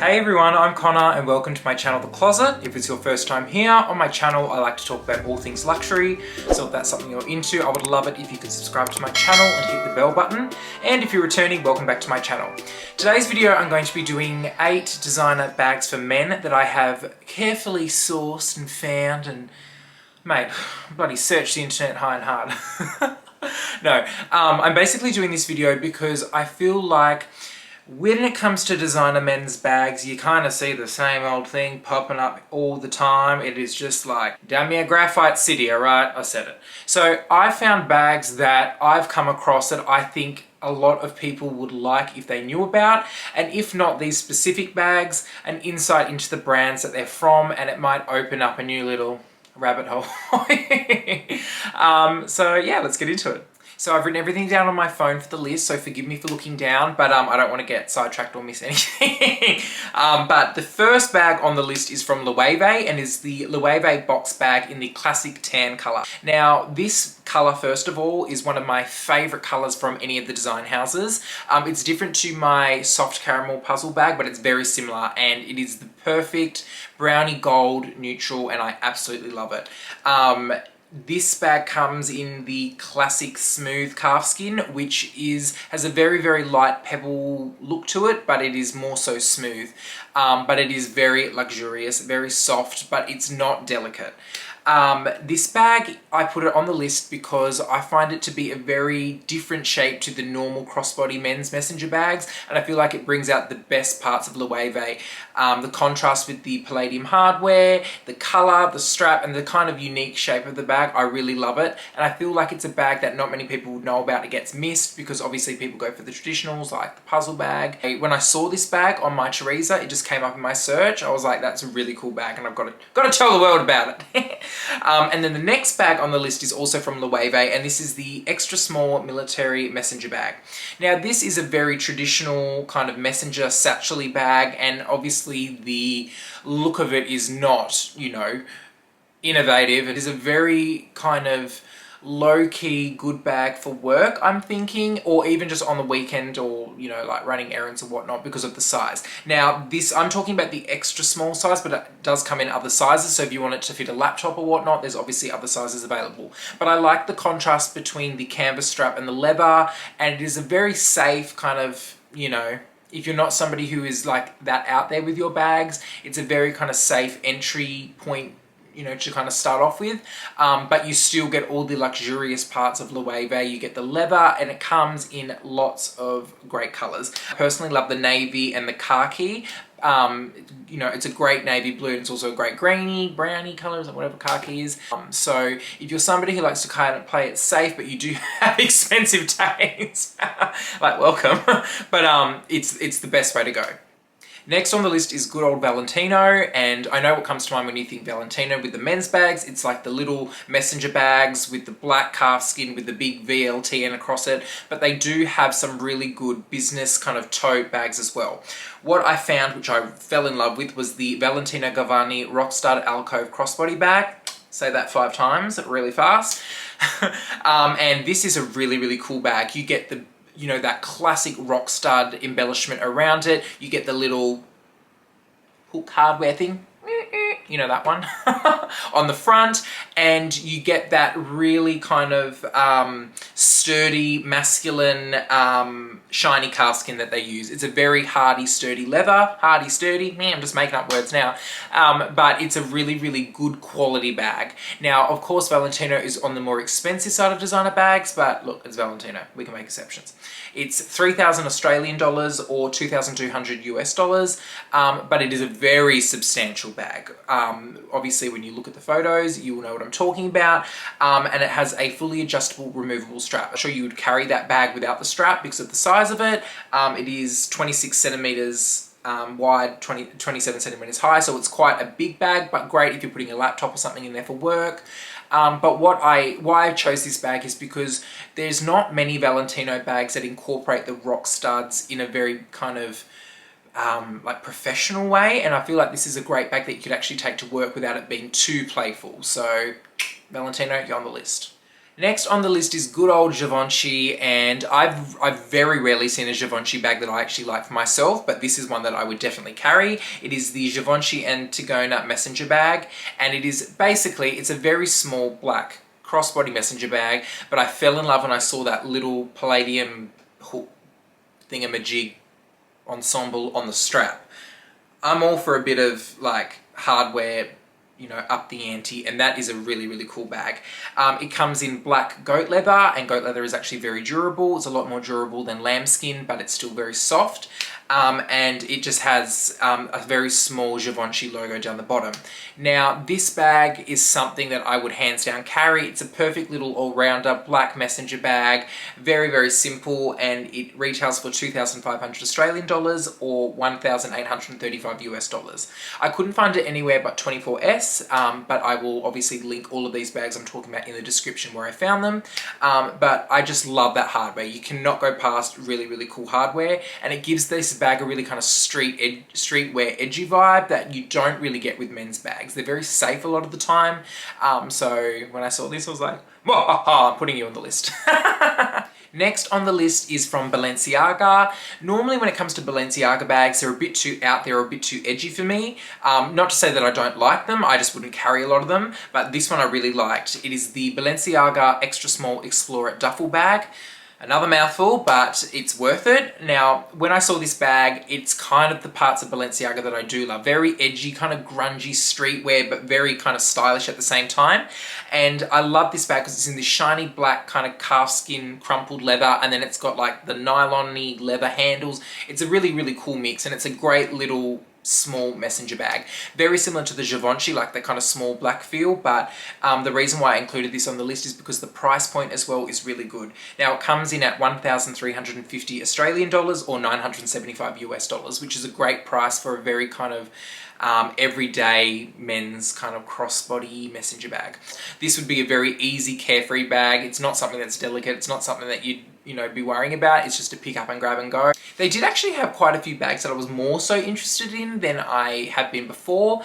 Hey everyone, I'm Connor and welcome to my channel The Closet. If it's your first time here, on my channel I like to talk about all things luxury, so if that's something you're into, I would love it if you could subscribe to my channel and hit the bell button. And if you're returning, welcome back to my channel. Today's video I'm going to be doing 8 designer bags for men that I have carefully sourced and found and, mate, bloody searched the internet high and hard. No, I'm basically doing this video because I feel like when it comes to designer men's bags, you kind of see the same old thing popping up all the time. It is just like, damn me a graphite city, alright? I said it. So I found bags that I've come across that I think a lot of people would like if they knew about, and if not these specific bags, an insight into the brands that they're from, and it might open up a new little rabbit hole. So yeah, let's get into it. So I've written everything down on my phone for the list, so forgive me for looking down, but I don't want to get sidetracked or miss anything. But the first bag on the list is from Loewe and is the Loewe Box Bag in the classic tan colour. Now this colour, first of all, is one of my favourite colours from any of the design houses. It's different to my soft caramel puzzle bag, but it's very similar, and it is the perfect brownie gold neutral, and I absolutely love it. This bag comes in the classic smooth calfskin, which has a very, very light pebble look to it, but it is more so smooth. But it is very luxurious, very soft, but it's not delicate. This bag, I put it on the list because I find it to be a very different shape to the normal crossbody men's messenger bags, and I feel like it brings out the best parts of Loewe. The contrast with the palladium hardware, the colour, the strap, and the kind of unique shape of the bag, I really love it, and I feel like it's a bag that not many people would know about. It gets missed because obviously people go for the traditionals like the puzzle bag. When I saw this bag on my Teresa, it just came up in my search. I was like, that's a really cool bag and I've got to tell the world about it. And then the next bag on the list is also from Loewe, and this is the extra small military messenger bag. Now this is a very traditional kind of messenger satchel-y bag, and obviously the look of it is not, you know, innovative. It is a very kind of low-key good bag for work, I'm thinking, or even just on the weekend, or, you know, like running errands or whatnot, because of the size. Now this, I'm talking about the extra small size, but it does come in other sizes, so if you want it to fit a laptop or whatnot, there's obviously other sizes available. But I like the contrast between the canvas strap and the leather, and it is a very safe kind of, you know, if you're not somebody who is like that out there with your bags, it's a very kind of safe entry point, you know, to kind of start off with, but you still get all the luxurious parts of Loewe. You get the leather, and it comes in lots of great colours. I personally love the navy and the khaki. You know, it's a great navy blue, and it's also a great greeny, browny colours, or whatever khaki is. So if you're somebody who likes to kind of play it safe, but you do have expensive taste, like, welcome. But it's the best way to go. Next on the list is good old Valentino, and I know what comes to mind when you think Valentino with the men's bags. It's like the little messenger bags with the black calfskin with the big VLTN across it, but they do have some really good business kind of tote bags as well. What I found, which I fell in love with, was the Valentino Rockstud Crossbody Bag. Say that 5 times really fast. And this is a really, really cool bag. You get the, you know, that classic rock stud embellishment around it. You get the little hook hardware thing, you know, that one, on the front, and you get that really kind of sturdy, masculine, shiny calfskin that they use. It's a very hardy, sturdy leather. Hardy, sturdy, man, I'm just making up words now. But it's a really, really good quality bag. Now, of course, Valentino is on the more expensive side of designer bags, but look, it's Valentino. We can make exceptions. It's 3,000 Australian dollars or 2,200 US dollars, but it is a very substantial bag. Obviously, when you look at the photos, you will know what I'm talking about, and it has a fully adjustable removable strap. I'm sure you would carry that bag without the strap because of the size of it. It is 26 centimeters wide, 27 centimeters high, so it's quite a big bag, but great if you're putting a laptop or something in there for work. But why I chose this bag is because there's not many Valentino bags that incorporate the rock studs in a very kind of like professional way, and I feel like this is a great bag that you could actually take to work without it being too playful. So Valentino, you're on the list. Next on the list is good old Givenchy, and I've very rarely seen a Givenchy bag that I actually like for myself, but this is one that I would definitely carry. It is the Givenchy and Tagona Messenger Bag, and it is basically, it's a very small black crossbody messenger bag, but I fell in love when I saw that little palladium hook thingamajig ensemble on the strap. I'm all for a bit of like hardware, you know, up the ante, and that is a really, really cool bag. It comes in black goat leather, and goat leather is actually very durable. It's a lot more durable than lambskin, but it's still very soft. And it just has a very small Givenchy logo down the bottom. Now, this bag is something that I would hands down carry. It's a perfect little all-rounder black messenger bag, very, very simple, and it retails for 2,500 Australian dollars or 1,835 US dollars. I couldn't find it anywhere but 24S, but I will obviously link all of these bags I'm talking about in the description where I found them. But I just love that hardware. You cannot go past really, really cool hardware, and it gives this bag a really kind of streetwear edgy vibe that you don't really get with men's bags. They're very safe a lot of the time. So when I saw this, I was like, I'm putting you on the list. Next on the list is from Balenciaga. Normally when it comes to Balenciaga bags, they're a bit too out there, or a bit too edgy for me. Not to say that I don't like them, I just wouldn't carry a lot of them, but this one I really liked. It is the Balenciaga Extra Small Explorer Duffel Bag. Another mouthful, but it's worth it. Now, when I saw this bag, it's kind of the parts of Balenciaga that I do love. Very edgy, kind of grungy streetwear, but very kind of stylish at the same time. And I love this bag because it's in this shiny black kind of calfskin crumpled leather, and then it's got like the nylon-y leather handles. It's a really, really cool mix, and it's a great little small messenger bag. Very similar to the Givenchy, like that kind of small black feel, but the reason why I included this on the list is because the price point as well is really good. Now, it comes in at 1,350 Australian dollars or 975 US dollars, which is a great price for a very kind of everyday men's kind of crossbody messenger bag. This would be a very easy, carefree bag. It's not something that's delicate. It's not something that you'd be worrying about. It's just to pick up and grab and go. They did actually have quite a few bags that I was more so interested in than I have been before.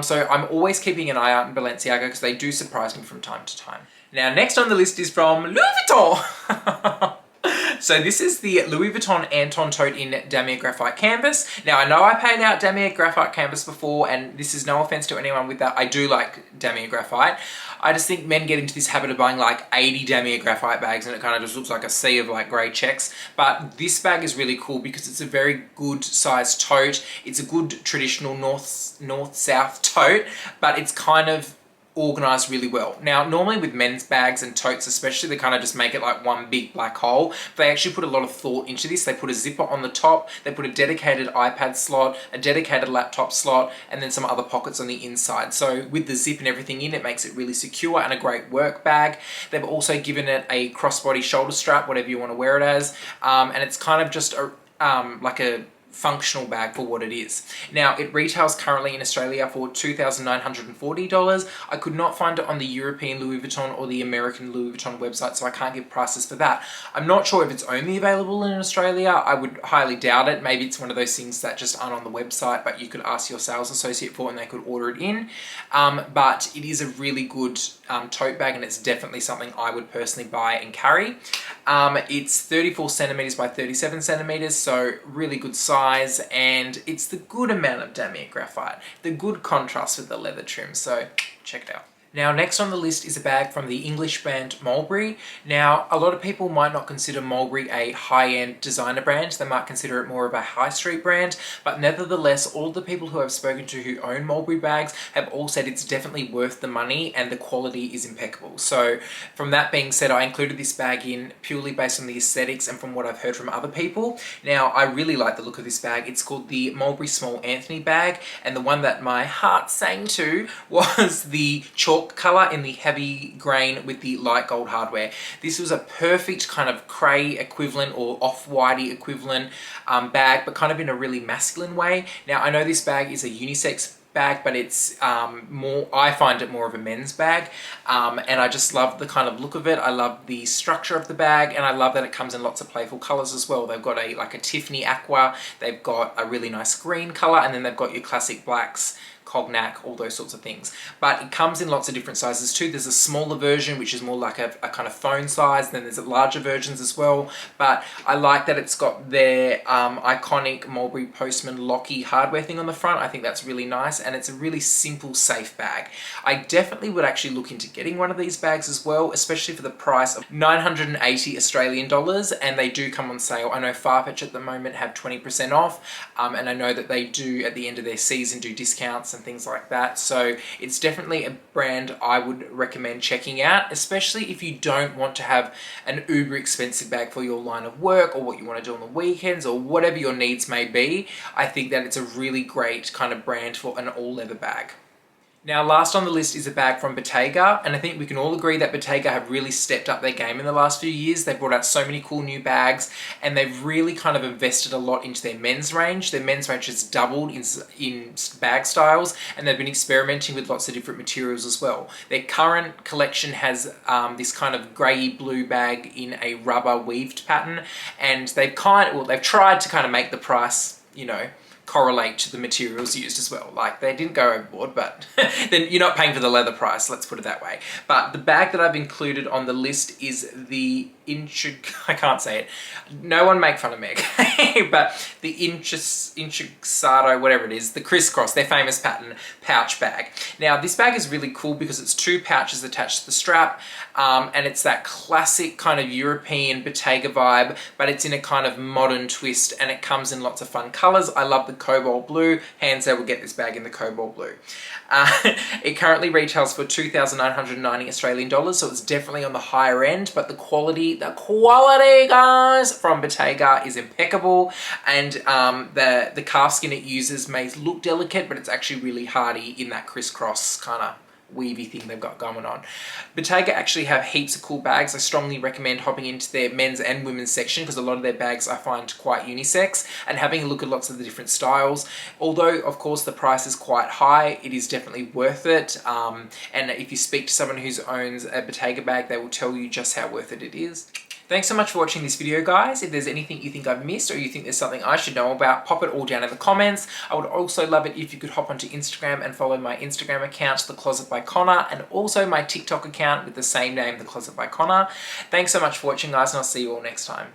So I'm always keeping an eye out in Balenciaga because they do surprise me from time to time. Now, next on the list is from Louis Vuitton. So this is the Louis Vuitton Anton Tote in Damier Graphite Canvas. Now, I know I paid out Damier Graphite Canvas before, and this is no offense to anyone with that. I do like Damier Graphite. I just think men get into this habit of buying like 80 Damier Graphite bags, and it kind of just looks like a sea of like grey checks. But this bag is really cool because it's a very good size tote. It's a good traditional north-south tote, but it's kind of organized really well. Now, normally with men's bags and totes especially, they kind of just make it like one big black hole. They actually put a lot of thought into this. They put a zipper on the top, they put a dedicated iPad slot, a dedicated laptop slot, and then some other pockets on the inside. So with the zip and everything in, it makes it really secure and a great work bag. They've also given it a crossbody shoulder strap, whatever you want to wear it as, and it's kind of just a like a functional bag for what it is. Now, it retails currently in Australia for $2,940. I could not find it on the European Louis Vuitton or the American Louis Vuitton website, so I can't give prices for that. I'm not sure if it's only available in Australia. I would highly doubt it. Maybe it's one of those things that just aren't on the website, but you could ask your sales associate for and they could order it in. But it is a really good tote bag, and it's definitely something I would personally buy and carry. It's 34 centimeters by 37 centimeters, so really good size, and it's the good amount of Damier Graphite, the good contrast with the leather trim, so check it out. Now, next on the list is a bag from the English brand Mulberry. Now, a lot of people might not consider Mulberry a high-end designer brand. They might consider it more of a high street brand, but nevertheless, all the people who I've spoken to who own Mulberry bags have all said it's definitely worth the money and the quality is impeccable. So from that being said, I included this bag in purely based on the aesthetics and from what I've heard from other people. Now, I really like the look of this bag. It's called the Mulberry Small Anthony Bag, and the one that my heart sang to was the chalk color in the heavy grain with the light gold hardware. This was a perfect kind of cray equivalent or off-whitey equivalent bag, but kind of in a really masculine way. Now, I know this bag is a unisex bag, but it's I find it more of a men's bag, and I just love the kind of look of it. I love the structure of the bag, and I love that it comes in lots of playful colors as well. They've got like a Tiffany aqua, they've got a really nice green color, and then they've got your classic blacks, cognac, all those sorts of things. But it comes in lots of different sizes too. There's a smaller version, which is more like a kind of phone size. Then there's larger versions as well. But I like that it's got their iconic Mulberry Postman locky hardware thing on the front. I think that's really nice, and it's a really simple, safe bag. I definitely would actually look into getting one of these bags as well, especially for the price of 980 Australian dollars, and they do come on sale. I know Farfetch at the moment have 20% off, and I know that they do at the end of their season do discounts and things like that. So it's definitely a brand I would recommend checking out, especially if you don't want to have an uber expensive bag for your line of work or what you want to do on the weekends or whatever your needs may be. I think that it's a really great kind of brand for an all leather bag. Now, last on the list is a bag from Bottega, and I think we can all agree that Bottega have really stepped up their game in the last few years. They've brought out so many cool new bags, and they've really kind of invested a lot into their men's range. Their men's range has doubled in bag styles, and they've been experimenting with lots of different materials as well. Their current collection has this kind of grey blue bag in a rubber weaved pattern, and they've tried to kind of make the price, you know, correlate to the materials used as well. Like, they didn't go overboard, but then you're not paying for the leather price, let's put it that way. But the bag that I've included on the list is the I can't say it. No one make fun of me, okay? But the Intrecciato, whatever it is, the crisscross, their famous pattern pouch bag. Now, this bag is really cool because it's two pouches attached to the strap, and it's that classic kind of European Bottega vibe, but it's in a kind of modern twist, and it comes in lots of fun colors. I love the cobalt blue. Hands down, we'll get this bag in the cobalt blue. It currently retails for 2,990 Australian dollars, so it's definitely on the higher end, but the quality, guys, from Bottega is impeccable, and the calfskin it uses may look delicate, but it's actually really hardy in that crisscross kind of weavy thing they've got going on. Bottega actually have heaps of cool bags. I strongly recommend hopping into their men's and women's section because a lot of their bags I find quite unisex, and having a look at lots of the different styles. Although, of course, the price is quite high, it is definitely worth it. And if you speak to someone who owns a Bottega bag, they will tell you just how worth it is. Thanks so much for watching this video, guys. If there's anything you think I've missed or you think there's something I should know about, pop it all down in the comments. I would also love it if you could hop onto Instagram and follow my Instagram account, The Closet by Connor, and also my TikTok account with the same name, The Closet by Connor. Thanks so much for watching, guys, and I'll see you all next time.